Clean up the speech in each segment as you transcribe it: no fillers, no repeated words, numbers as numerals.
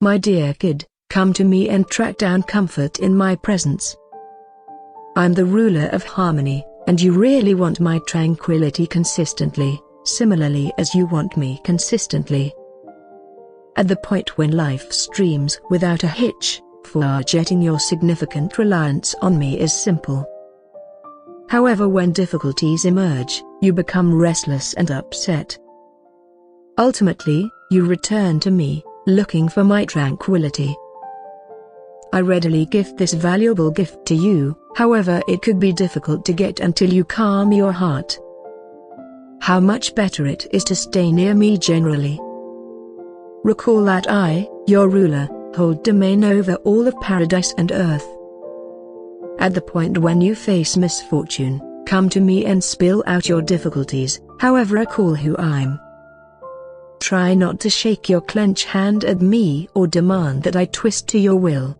My dear kid, come to me and track down comfort in my presence. I'm the ruler of harmony, and you really want my tranquility consistently, similarly as you want me consistently. At the point when life streams without a hitch, forgetting your significant reliance on me is simple. However, when difficulties emerge, you become restless and upset. Ultimately, you return to me, looking for my tranquility. I readily gift this valuable gift to you, however it could be difficult to get until you calm your heart. How much better it is to stay near me generally. Recall that I, your ruler, hold domain over all of paradise and earth. At the point when you face misfortune, come to me and spill out your difficulties, however recall who I'm. Try not to shake your clenched hand at me or demand that I twist to your will.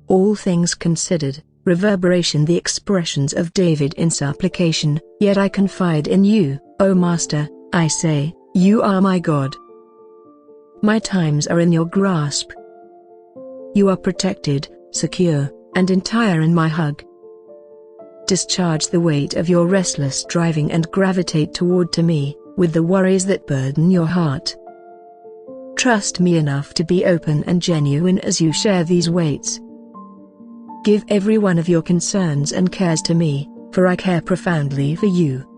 All things considered, reverberation the expressions of David in supplication, yet I confide in you, O Master, I say, you are my God. My times are in your grasp. You are protected, secure, and entire in my hug. Discharge the weight of your restless driving and gravitate toward to me, with the worries that burden your heart. Trust me enough to be open and genuine as you share these weights. Give every one of your concerns and cares to me, for I care profoundly for you.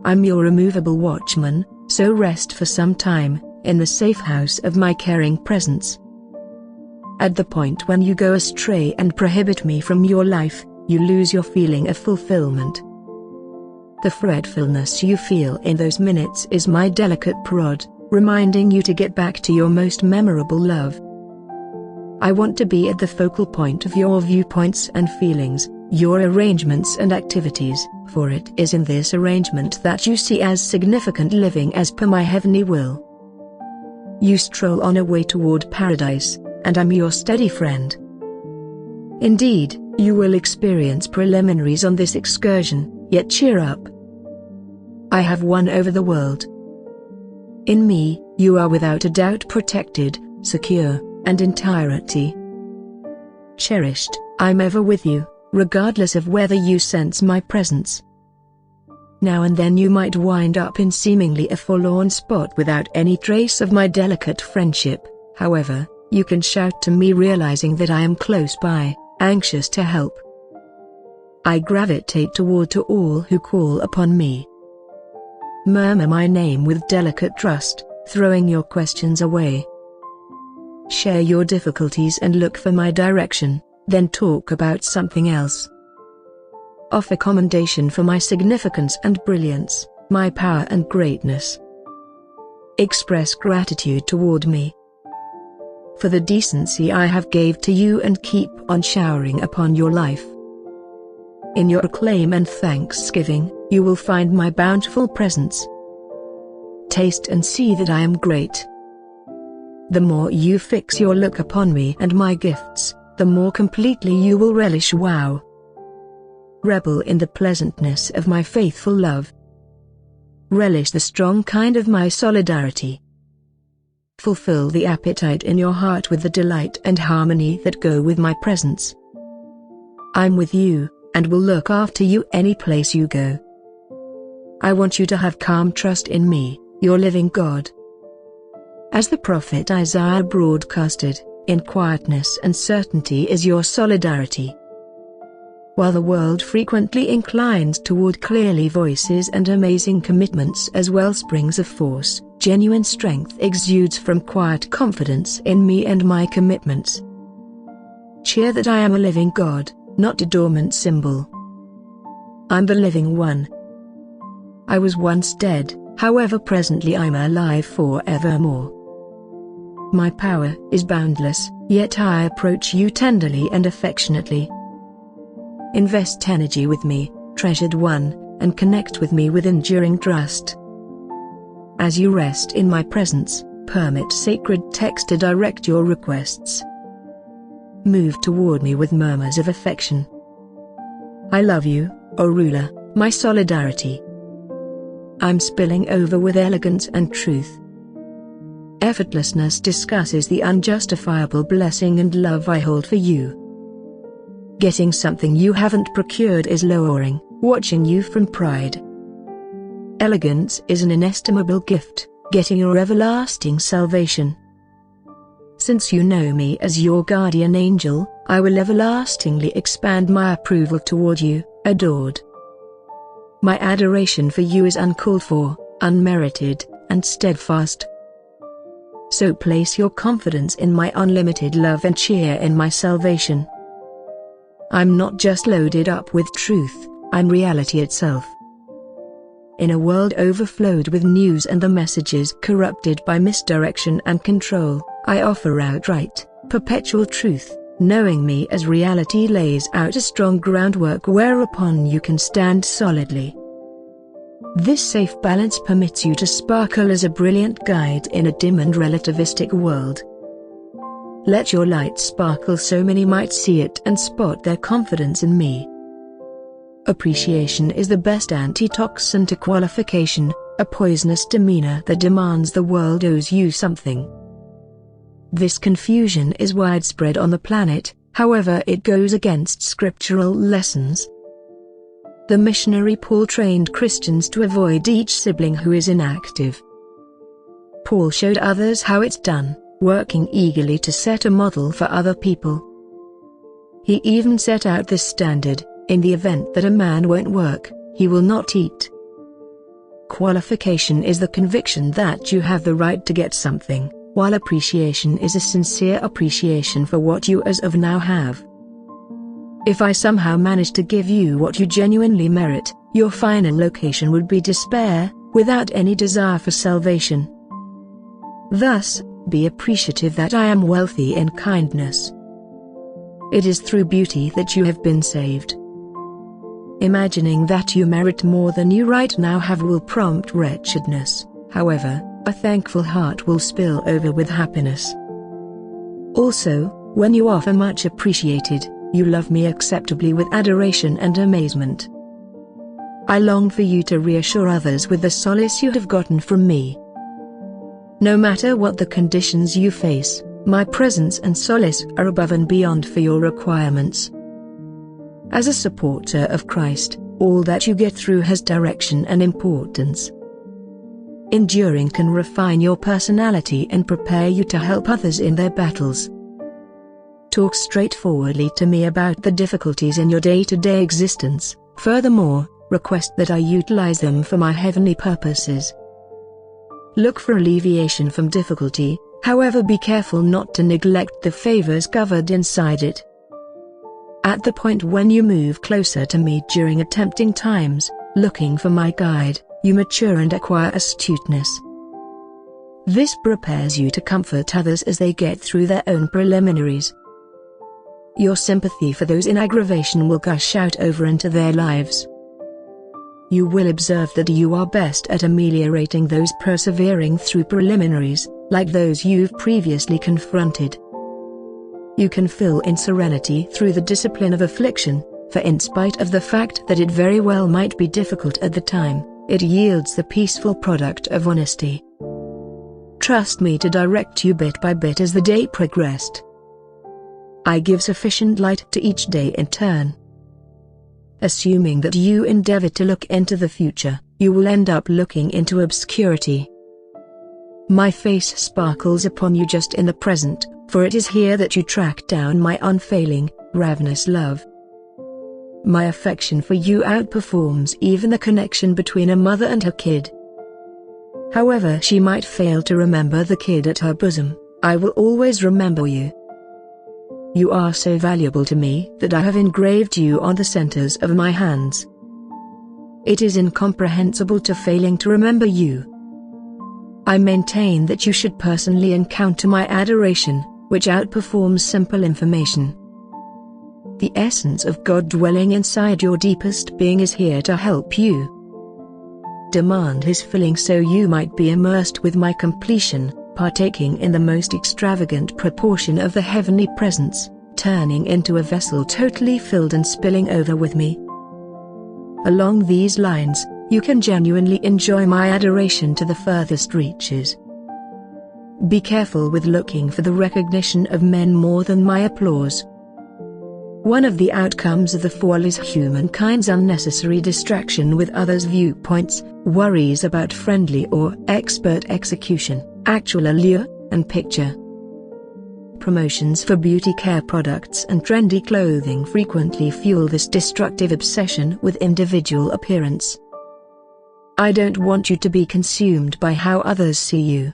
I'm your immovable watchman, so rest for some time, in the safe house of my caring presence. At the point when you go astray and prohibit me from your life, you lose your feeling of fulfillment. The fretfulness you feel in those minutes is my delicate prod, reminding you to get back to your most memorable love. I want to be at the focal point of your viewpoints and feelings, your arrangements and activities, for it is in this arrangement that you see as significant living as per my heavenly will. You stroll on a way toward paradise, and I'm your steady friend. Indeed, you will experience preliminaries on this excursion, yet cheer up. I have won over the world. In me, you are without a doubt protected, secure, and entirety. Cherished, I'm ever with you, regardless of whether you sense my presence. Now and then you might wind up in seemingly a forlorn spot without any trace of my delicate friendship, however, you can shout to me realizing that I am close by, anxious to help. I gravitate toward to all who call upon me. Murmur my name with delicate trust, throwing your questions away. Share your difficulties and look for my direction, then talk about something else. Offer commendation for my significance and brilliance, my power and greatness. Express gratitude toward me for the decency I have gave to you and keep on showering upon your life. In your acclaim and thanksgiving, you will find my bountiful presence. Taste and see that I am great. The more you fix your look upon me and my gifts, the more completely you will relish wow. Revel in the pleasantness of my faithful love. Relish the strong kind of my solidarity. Fulfill the appetite in your heart with the delight and harmony that go with my presence. I'm with you, and will look after you any place you go. I want you to have calm trust in me, your living God. As the prophet Isaiah broadcasted, in quietness and certainty is your solidarity. While the world frequently inclines toward clearly voices and amazing commitments as wellsprings of force, genuine strength exudes from quiet confidence in me and my commitments. Cheer that I am a living God, not a dormant symbol. I'm the living one. I was once dead, however presently I'm alive forevermore. My power is boundless, yet I approach you tenderly and affectionately. Invest energy with me, treasured one, and connect with me with enduring trust. As you rest in my presence, permit sacred text to direct your requests. Move toward me with murmurs of affection. I love you, O ruler, my solidarity. I'm spilling over with elegance and truth. Effortlessness discusses the unjustifiable blessing and love I hold for you. Getting something you haven't procured is lowering, watching you from pride. Elegance is an inestimable gift, getting your everlasting salvation. Since you know me as your guardian angel, I will everlastingly expand my approval toward you, adored. My adoration for you is uncalled for, unmerited, and steadfast. So place your confidence in my unlimited love and cheer in my salvation. I'm not just loaded up with truth, I'm reality itself. In a world overflowed with news and the messages corrupted by misdirection and control, I offer outright, perpetual truth, knowing me as reality lays out a strong groundwork whereupon you can stand solidly. This safe balance permits you to sparkle as a brilliant guide in a dim and relativistic world. Let your light sparkle so many might see it and spot their confidence in me. Appreciation is the best antitoxin to qualification, a poisonous demeanor that demands the world owes you something. This confusion is widespread on the planet, however it goes against scriptural lessons. The missionary Paul trained Christians to avoid each sibling who is inactive. Paul showed others how it's done, working eagerly to set a model for other people. He even set out this standard: in the event that a man won't work, he will not eat. Qualification is the conviction that you have the right to get something, while appreciation is a sincere appreciation for what you as of now have. If I somehow managed to give you what you genuinely merit, your final location would be despair, without any desire for salvation. Thus, be appreciative that I am wealthy in kindness. It is through beauty that you have been saved. Imagining that you merit more than you right now have will prompt wretchedness, however, a thankful heart will spill over with happiness. Also, when you offer much appreciated, you love me acceptably with adoration and amazement. I long for you to reassure others with the solace you have gotten from me. No matter what the conditions you face, my presence and solace are above and beyond for your requirements. As a supporter of Christ, all that you get through has direction and importance. Enduring can refine your personality and prepare you to help others in their battles. Talk straightforwardly to me about the difficulties in your day-to-day existence. Furthermore, request that I utilize them for my heavenly purposes. Look for alleviation from difficulty, however be careful not to neglect the favors covered inside it. At the point when you move closer to me during tempting times, looking for my guide, you mature and acquire astuteness. This prepares you to comfort others as they get through their own preliminaries. Your sympathy for those in aggravation will gush out over into their lives. You will observe that you are best at ameliorating those persevering through preliminaries, like those you've previously confronted. You can fill in serenity through the discipline of affliction, for in spite of the fact that it very well might be difficult at the time, it yields the peaceful product of honesty. Trust me to direct you bit by bit as the day progressed. I give sufficient light to each day in turn. Assuming that you endeavor to look into the future, you will end up looking into obscurity. My face sparkles upon you just in the present, for it is here that you track down my unfailing, ravenous love. My affection for you outperforms even the connection between a mother and her kid. However she might fail to remember the kid at her bosom, I will always remember you. You are so valuable to me that I have engraved you on the centers of my hands. It is incomprehensible to failing to remember you. I maintain that you should personally encounter my adoration, which outperforms simple information. The essence of God dwelling inside your deepest being is here to help you. Demand His filling so you might be immersed with my completion, partaking in the most extravagant proportion of the heavenly presence, turning into a vessel totally filled and spilling over with me. Along these lines, you can genuinely enjoy my adoration to the furthest reaches. Be careful with looking for the recognition of men more than my applause. One of the outcomes of the fall is humankind's unnecessary distraction with others' viewpoints, worries about friendly or expert execution, actual allure, and picture. Promotions for beauty care products and trendy clothing frequently fuel this destructive obsession with individual appearance. I don't want you to be consumed by how others see you.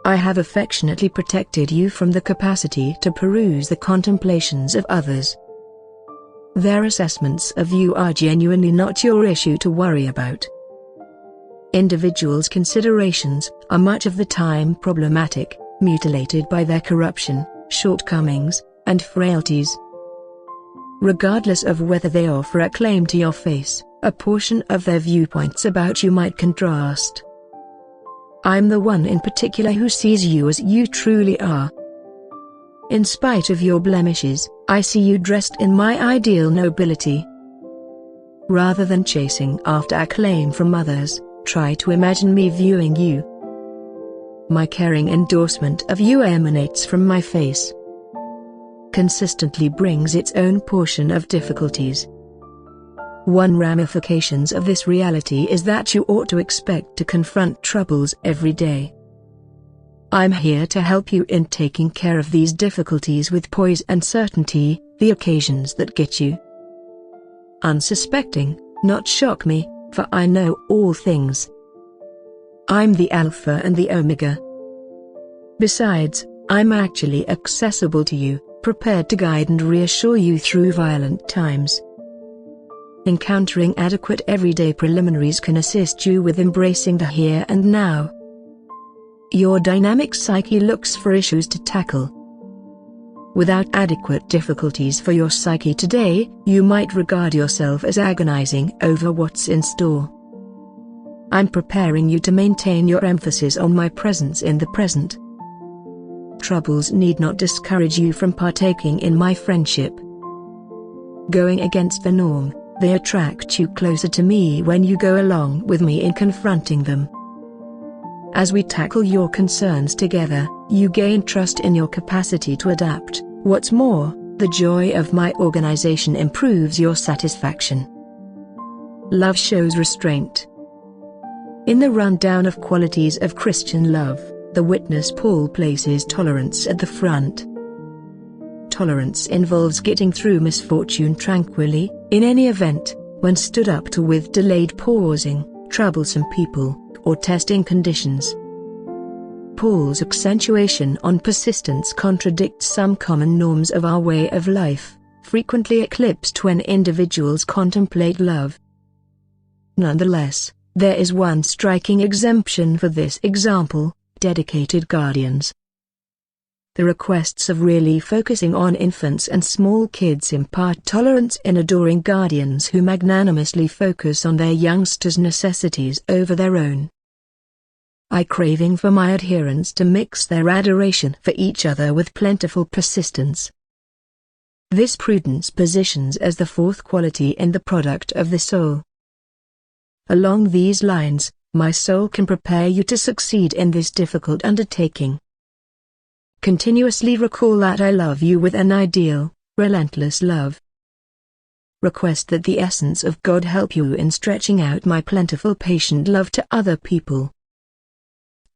I have affectionately protected you from the capacity to peruse the contemplations of others. Their assessments of you are genuinely not your issue to worry about. Individuals' considerations are much of the time problematic, mutilated by their corruption, shortcomings, and frailties. Regardless of whether they offer a claim to your face, a portion of their viewpoints about you might contrast. I'm the one in particular who sees you as you truly are. In spite of your blemishes, I see you dressed in my ideal nobility. Rather than chasing after acclaim from others, try to imagine me viewing you. My caring endorsement of you emanates from my face. Consistently brings its own portion of difficulties. One ramifications of this reality is that you ought to expect to confront troubles every day. I'm here to help you in taking care of these difficulties with poise and certainty, the occasions that get you unsuspecting, not shock me, for I know all things. I'm the Alpha and the Omega. Besides, I'm actually accessible to you, prepared to guide and reassure you through violent times. Encountering adequate everyday preliminaries can assist you with embracing the here and now. Your dynamic psyche looks for issues to tackle. Without adequate difficulties for your psyche today, you might regard yourself as agonizing over what's in store. I'm preparing you to maintain your emphasis on my presence in the present. Troubles need not discourage you from partaking in my friendship. Going against the norm, they attract you closer to me when you go along with me in confronting them. As we tackle your concerns together, you gain trust in your capacity to adapt. What's more, the joy of my organization improves your satisfaction. Love shows restraint. In the rundown of qualities of Christian love, the witness Paul places tolerance at the front. Tolerance involves getting through misfortune tranquilly, in any event, when stood up to with delayed pausing, troublesome people, or testing conditions. Paul's accentuation on persistence contradicts some common norms of our way of life, frequently eclipsed when individuals contemplate love. Nonetheless, there is one striking exemption for this example: dedicated guardians. The requests of really focusing on infants and small kids impart tolerance in adoring guardians who magnanimously focus on their youngsters' necessities over their own. I craving for my adherents to mix their adoration for each other with plentiful persistence. This prudence positions as the fourth quality in the product of the soul. Along these lines, my soul can prepare you to succeed in this difficult undertaking. Continuously recall that I love you with an ideal, relentless love. Request that the essence of God help you in stretching out my plentiful patient love to other people.